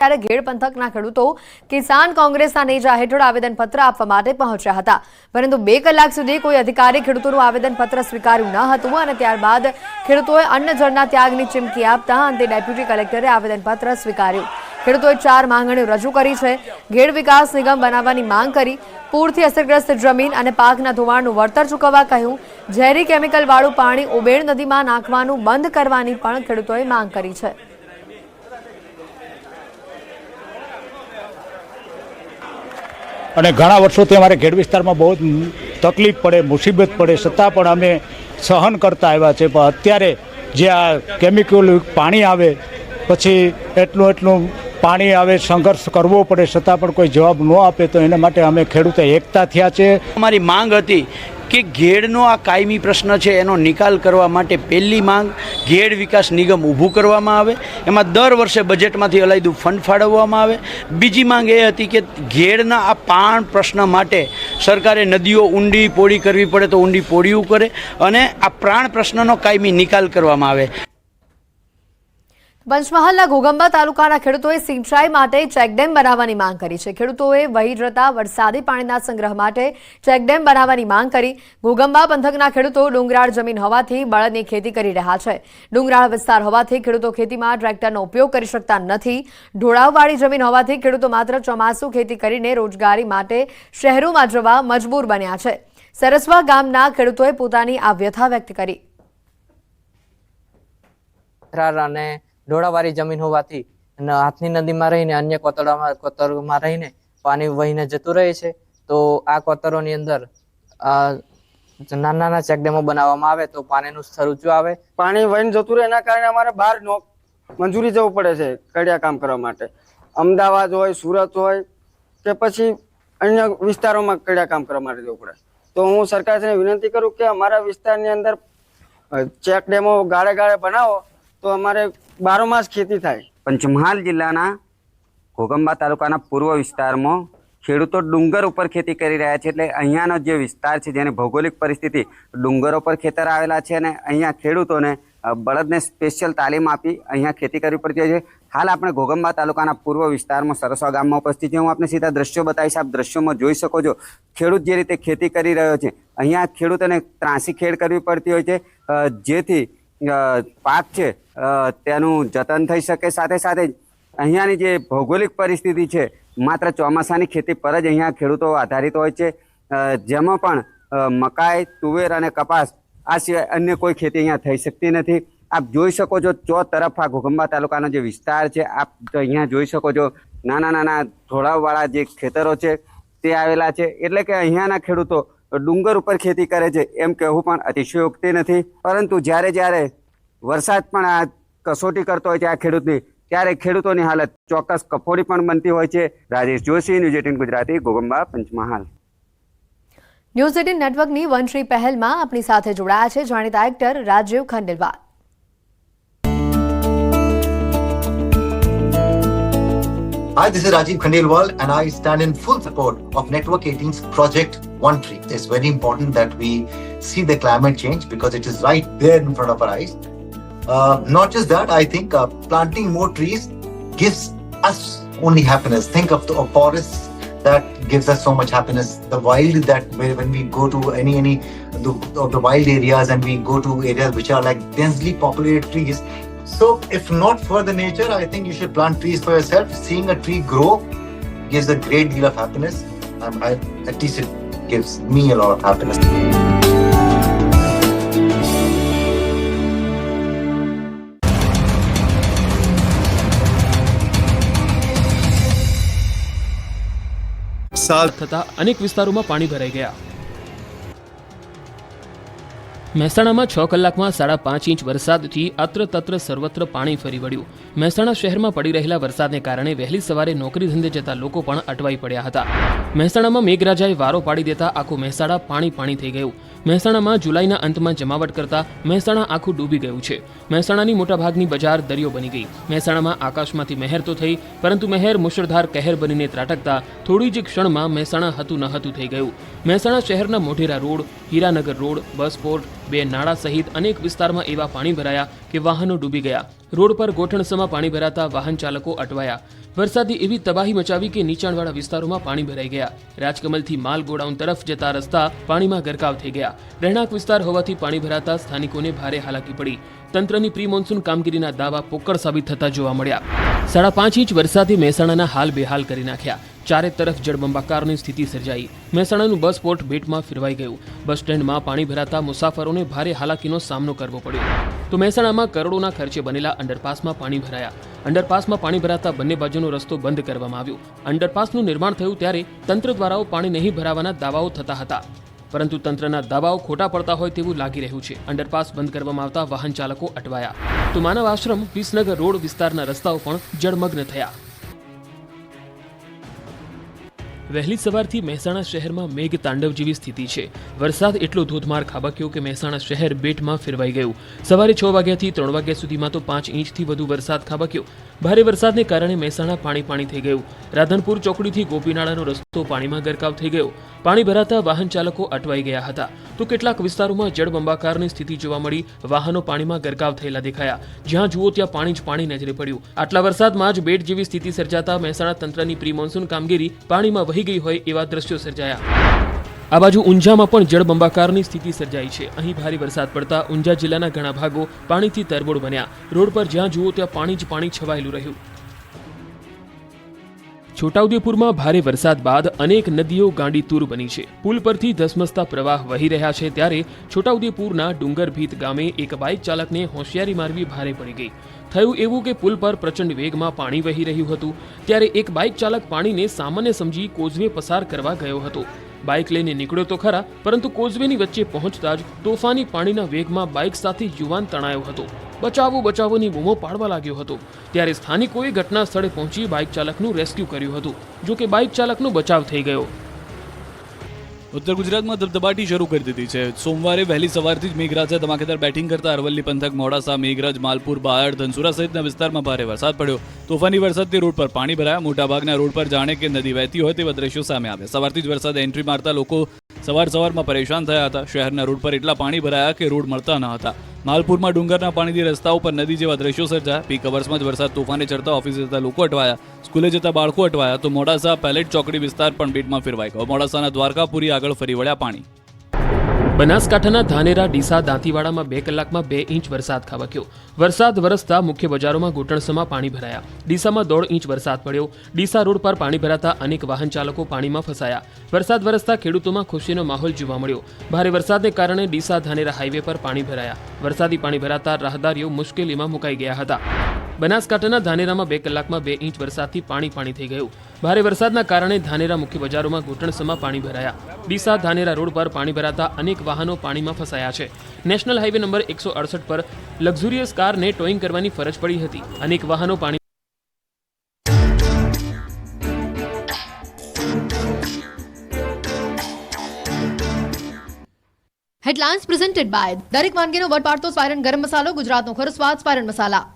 ત્યારે ઘેડ પંથકના ખેડૂતો કિસાન કોંગ્રેસના નેજા હેઠળ આવેદનપત્ર આપવા માટે પહોંચ્યા હતા, પરંતુ 2 કલાક સુધી કોઈ અધિકારી ખેડૂતોનું આવેદનપત્ર સ્વીકાર્યું ન હતું અને ત્યારબાદ ખેડૂતોએ અન્ન જળના ત્યાગની ચીમકી આપતા અંતે ડેપ્યુટી કલેક્ટરે આવેદનપત્ર સ્વીકાર્યું। ખેડૂતોએ 4 માંગણીઓ રજૂ કરી છે। ઘેડ વિકાસ નિગમ બનાવવાની માંગ કરી, પૂરથી અસરગ્રસ્ત જમીન અને પાકના ધોવાણનું વળતર ચૂકવવા કહ્યું, ઝેરી કેમિકલવાળું પાણી ઉબેડ નદીમાં નાખવાનું બંધ કરવાની પણ ખેડૂતોએ માંગ કરી છે। અને ઘણા વર્ષોથી અમારે ઘેડ વિસ્તારમાં બહુ તકલીફ પડે, મુસીબત પડે, છતાં પણ અમે સહન કરતા આવ્યા છે। પણ અત્યારે જે આ કેમિકલ પાણી આવે, પછી એટલું પાણી આવે, સંઘર્ષ કરવો પડે, છતાં પણ કોઈ જવાબ ન આપે, તો એના માટે અમે ખેડૂતો એકતા થયા છે। અમારી માંગ હતી કે ઘેડનો આ કાયમી પ્રશ્ન છે એનો નિકાલ કરવા માટે પહેલી માંગ ઘેડ વિકાસ નિગમ ઊભું કરવામાં આવે, એમાં દર વર્ષે બજેટમાંથી અલાયદું ફંડ ફાળવવામાં આવે। બીજી માંગ એ હતી કે ઘેડના આ પાણ પ્રશ્ન માટે સરકારે નદીઓ ઊંડી પોળી કરવી પડે તો ઊંડી પોળીઓ કરે અને આ પ્રાણ પ્રશ્નનો કાયમી નિકાલ કરવામાં આવે। પંચમહાલના ઘોગંબા તાલુકાના ખેડૂતોએ સિંચાઈ માટે ચેકડેમ બનાવવાની માંગ કરી છે। ખેડૂતોએ વહી જતા વરસાદી પાણીના સંગ્રહ માટે ચેકડેમ બનાવવાની માંગ કરી। ઘોગંબા પંથકના ખેડૂતો ડુંગરાળ જમીન હોવાથી બળદની ખેતી કરી રહ્યા છે। ડુંગરાળ વિસ્તાર હોવાથી ખેડૂતો ખેતીમાં ટ્રેક્ટરનો ઉપયોગ કરી શકતા નથી। ઢોળાવવાળી જમીન હોવાથી ખેડૂતો માત્ર ચોમાસુ ખેતી કરીને રોજગારી માટે શહેરોમાં જવા મજબૂર બન્યા છે। સરસવા ગામના ખેડૂતોએ પોતાની આ વ્યથા વ્યક્ત કરી। ઢોળાવાળી જમીન હોવાથી હાથની નદીમાં રહીને અન્ય કોતરોમાં રહીને પાણી વહીને જતું રહે છે, તો આ કોતરોની અંદર નાના ચેકડેમો બનાવવામાં આવે તો પાણીનું સ્તર ઊંચું આવે। પાણી વહીને જતું રહે એના કારણે અમારે બહાર મંજૂરી જવું પડે છે કડિયા કામ કરવા માટે। અમદાવાદ હોય, સુરત હોય કે પછી અન્ય વિસ્તારોમાં કડિયા કામ કરવા માટે જવું પડે। તો હું સરકારશ્રીને વિનંતી કરું કે અમારા વિસ્તારની અંદર ચેકડેમો ગાળે ગાળે બનાવો તો અમારે 12 માસ ખેતી થાય। પંચમહાલ જિલ્લાના ઘોગંબા તાલુકાના પૂર્વ વિસ્તારમાં ખેડૂતો ડુંગર ઉપર ખેતી કરી રહ્યા છે, એટલે અહીંયાનો જે વિસ્તાર છે જેની ભૌગોલિક પરિસ્થિતિ ડુંગરો પર ખેતર આવેલા છે અને અહીંયા ખેડૂતોને બળદને સ્પેશિયલ તાલીમ આપી અહીંયા ખેતી કરવી પડતી હોય છે। હાલ આપણે ઘોગંબા તાલુકાના પૂર્વ વિસ્તારમાં સરસવા ગામમાં ઉપસ્થિત છે। હું આપને સીધા દ્રશ્યો બતાવીશ। આપ દ્રશ્યોમાં જોઈ શકો છો ખેડૂત જે રીતે ખેતી કરી રહ્યો છે, અહીંયા ખેડૂતોને ત્રાંસી ખેડ કરવી પડતી હોય છે જેથી પાક છે તેનું જતન થઈ શકે। સાથે સાથે અહીંયાની જે ભૌગોલિક પરિસ્થિતિ છે માત્ર ચોમાસાની ખેતી પર જ અહીંયા ખેડૂતો આધારિત હોય છે, જેમાં પણ મકાઈ, તુવેર અને કપાસ આ સિવાય અન્ય કોઈ ખેતી અહીંયા થઈ શકતી નથી। આપ જોઈ શકો છો ચો તરફ આ ઘોગંબા તાલુકાનો જે વિસ્તાર છે, આપ અહીંયા જોઈ શકો છો નાના નાના ઢોળાવવાળા જે ખેતરો છે તે આવેલા છે, એટલે કે અહીંયાના ખેડૂતો ડુંગર ઉપર ખેતી કરે છે એમ કહેવું પણ અતિશયોક્તિ નથી। પરંતુ જ્યારે વરસાદ પણ આ કસોટી કરતો હોય છે આ ખેડૂતની, ત્યારે ખેડૂતોની હાલત ચોક્કસ કફોડી પણ બનતી હોય છે। રાજેશ જોશી, ન્યૂઝ 18 ગુજરાતી, ઘોગંબા, પંચમહાલ। ન્યૂઝ 18 નેટવર્કની વનશ્રી પહેલમાં આપણી સાથે જોડાયા છે જાણીતા actor Rajiv Khandelwal. Hi, this is Rajiv Khandelwal and I stand in full support of Network 18's Project One Tree. It's very important that we see the climate change because it is right there in front of our eyes. Not just that, I think planting more trees gives us only happiness. Think of the forests that gives us so much happiness. The wild that when we go to any of the wild areas and we go to areas which are like densely populated trees. So if not for the nature, I think you should plant trees for yourself. Seeing a tree grow gives a great deal of happiness. At least it gives me a lot of happiness. સાલ થતા અનેક વિસ્તારોમાં પાણી ભરાઈ ગયા। મહેસાણામાં 6 કલાકમાં 5.5 inch વરસાદથી અત્ર તત્ર સર્વત્ર પાણી ફરી વળ્યું। મહેસાણા શહેરમાં પડી રહેલા વરસાદને કારણે વહેલી સવારે નોકરી ધંધે જતા લોકો પણ અટવાઈ પડ્યા હતા। મહેસાણામાં મેઘરાજાએ વારો પાડી દેતા આખું મહેસાણા પાણી થઈ ગયું। મહેસાણામાં જુલાઈના અંતમાં જમાવટ કરતા મહેસાણા આખું ડૂબી ગયું છે। મહેસાણાની મોટાભાગની બજાર દરિયો બની ગઈ। મહેસાણામાં આકાશમાંથી મહેર તો થઈ, પરંતુ મહેર મુશળધાર કહેર બનીને ત્રાટકતા થોડી જ ક્ષણમાં મહેસાણા હતું ન હતું થઈ ગયું। મહેસાણા શહેરના Modhera road, Hiranagar road, bus port, 2 નાળા સહિત અનેક વિસ્તારમાં એવા પાણી ભરાયા કે વાહનો ડૂબી ગયા। રોડ પર ગોઠણસમાં પાણી ભરાતા વાહન ચાલકો અટવાયા। વરસાદે એવી તબાહી મચાવી કે નીચાણવાળા વિસ્તારોમાં પાણી ભરાઈ ગયા. રાજકમલથી માલ ગોડાઉન તરફ જતા રસ્તા પાણીમાં ગરકાવ થઈ ગયા. રહેણાંક વિસ્તાર હોવાથી પાણી ભરાતા સ્થાનિકોને ભારે હાલાકી પડી. તંત્રની પ્રી મોન્સૂન કામગીરીના દાવા પોકળ સાબિત થતા જોવા મળ્યા. 5.5 ઇંચ વરસાદે મહેસાણાના હાલ બેહાલ કરી નાખ્યા. ચારે તરફ જળબંબાકારની સ્થિતિ સર્જાઈ. મહેસાણાનું બસ પોર્ટ બેટમાં ફેરવાઈ ગયું. બસ સ્ટેન્ડમાં પાણી ભરાતા મુસાફરોને ભારે હાલાકીનો સામનો કરવો પડ્યો. તો મહેસાણામાં કરોડોના ખર્ચે બનેલા અંડરપાસમાં પાણી ભરાયા. અંડરપાસમાં પાણી ભરાતા બંને બાજુનો રસ્તો બંધ કરવામાં આવ્યો. અંડરપાસનું નિર્માણ થયું ત્યારે તંત્ર દ્વારા પાણી નહીં ભરાવાના દાવાઓ થતા હતા, પરંતુ તંત્રના દાવાઓ ખોટા પડતા હોય તેવું લાગી રહ્યું છે. અંડરપાસ બંધ કરવામાં આવતા વાહન ચાલકો અટવાયા. તો માનવ આશ્રમ વિસનગર રોડ વિસ્તારના રસ્તાઓ પણ જળમગ્ન થયા. વહેલી સવારથી મહેસાણા શહેરમાં મેઘ તાંડવ જેવી સ્થિતિ છે. વરસાદ એટલો ધોધમાર ખાબક્યો કે મહેસાણા શહેર બેટમાં ફેરવાઈ ગયું. સવારે 6 વાગ્યાથી 3 વાગ્યા સુધીમાં તો 5 ઇંચથી વધુ વરસાદ ખાબક્યો. ભારે વરસાદને કારણે મહેસાણા પાણી થઈ ગયું. રાધનપુર ચોકડીથી ગોપીનાળાનો રસ્તો પાણીમાં ગરકાવ થઈ ગયો. પાણી ભરાતા વાહન ચાલકો અટવાઈ ગયા હતા. તો કેટલાક વિસ્તારોમાં જળબંબાકારની સ્થિતિ જોવા મળી. વાહનો પાણીમાં ગરકાવ થયેલા દેખાયા. જ્યાં જુઓ ત્યાં પાણી જ પાણી નજરે પડ્યું. આટલા વરસાદમાં જ બેટ જેવી સ્થિતિ સર્જાતા મહેસાણા તંત્રની પ્રી મોન્સૂન કામગીરી પાણીમાં વહી ગઈ હોય એવા દ્રશ્યો સર્જાયા. આ બાજુ ઊંઝામાં પણ જળબંબાકારની સ્થિતિ સર્જાઈ છે. અહીં ભારે વરસાદ પડતા ઊંઝા જિલ્લાના ઘણા ભાગો પાણીથી તરબોળ બન્યા. રોડ પર જ્યાં જુઓ ત્યાં પાણી જ પાણી છવાયેલું રહ્યું. છોટાઉદેપુરમાં ભારે વરસાદ બાદ અનેક નદીઓ ગાંડીતૂર બની છે. પુલ પરથી ધસમસતા પ્રવાહ વહી રહ્યા છે ત્યારે છોટાઉદેપુરના ડુંગરભીત ગામે એક બાઇક ચાલકને હોશિયારી મારવી ભારે પડી ગઈ. થયું એવું કે પુલ પર પ્રચંડ વેગમાં પાણી વહી રહ્યું હતું ત્યારે એક બાઇક ચાલક પાણીને સામાન્ય સમજી કોઝવે પસાર કરવા ગયો હતો. બાઇક લઈને નીકળ્યો તો ખરા, પરંતુ કોઝવેની વચ્ચે પહોંચતા જ તોફાની પાણીના વેગમાં બાઇક સાથે યુવાન તણાયો હતો. બચાવો બચાવોની બૂમો પાડવા લાગ્યો હતો. ત્યારે સ્થાનિકોએ ઘટના સ્થળે પહોંચી બાઇક ચાલકનું રેસ્ક્યુ કર્યું હતું. જો કે બાઇક ચાલકનો બચાવ થઈ ગયો. ઉત્તર ગુજરાતમાં ધબધબાટી શરૂ કરી દીધી છે. સોમવારે વહેલી સવારથી જ મેઘરાજે ધમાકેદાર બેટિંગ કરતા અરવલ્લી પંથક, મોડાસા, મેઘરજ, માલપુર, બાયડ, ધનસુરા સહિતના વિસ્તારમાં ભારે વરસાદ પડ્યો. તોફાની વરસાદથી રોડ પર પાણી ભરાયા. મોટાભાગના રોડ પર જાણે કે નદી વહેતી હોય તેવા દ્રશ્યો સામે આવ્યા. સવારથી જ વરસાદે એન્ટ્રી મારતા લોકો સવારમાં પરેશાન થયા હતા. શહેરના રોડ પર એટલા પાણી ભરાયા કે રોડ મળતા ન હતા. માલપુરમાં ડુંગરના પાણીથી રસ્તાઓ પર નદી જેવા દ્રશ્યો સર્જાયા. પીક અવર્સમાં જ વરસાદ તોફાને ચડતા ઓફિસે જતા લોકો અટવાયા. સ્કૂલે જતા બાળકો અટવાયા. તો મોડાસા પેલેટ ચોકડી વિસ્તાર પણ બેટમાં ફેરવાઈ ગયો. મોડાસાના દ્વારકાપુરી આગળ ફરી વળ્યા પાણી. બનાસકાંઠાના ધાનેરા, ડીસા, દાંતીવાડામાં 2 કલાકમાં 2 ઇંચ વરસાદ ખાબક્યો. વરસાદ વરસતા મુખ્ય બજારોમાં ઘૂંટણસમાં પાણી ભરાયા. ડીસામાં 1.5 ઇંચ વરસાદ પડ્યો. ડીસા રોડ પર પાણી ભરાતા અનેક વાહન ચાલકો પાણીમાં ફસાયા. વરસાદ વરસતા ખેડૂતોમાં ખુશીનો માહોલ જોવા મળ્યો. ભારે વરસાદને કારણે ડીસા ધાનેરા હાઈવે પર પાણી ભરાયા. વરસાદી પાણી ભરાતા રાહદારીઓ મુશ્કેલીમાં મુકાઈ ગયા હતા. બનાસકાંઠાના ધાનેરામાં 2 કલાકમાં 2 ઇંચ વરસાદથી પાણી થઈ ગયું. ભારે વરસાદના કારણે ધાનેરા મુખ્ય બજારોમાં ઘૂંટણસમાં પાણી ભરાયા. ડીસા ધાનેરા રોડ પર પાણી ભરાતા અનેક વાહનો પાણીમાં ફસાયા છે. નેશનલ હાઈવે નંબર 168 પર લક્ઝુરિયસ કારને ટોઈંગ કરવાની ફરજ પડી હતી. અનેક વાહનો પાણી હેડલાઇન્સ પ્રેઝન્ટેડ બાય દરેક વાનગીનો વટ પાડતો સ્પાયરન ગરમ મસાલો, ગુજરાતનો ખરો સ્વાદ સ્પાયરન મસાલા.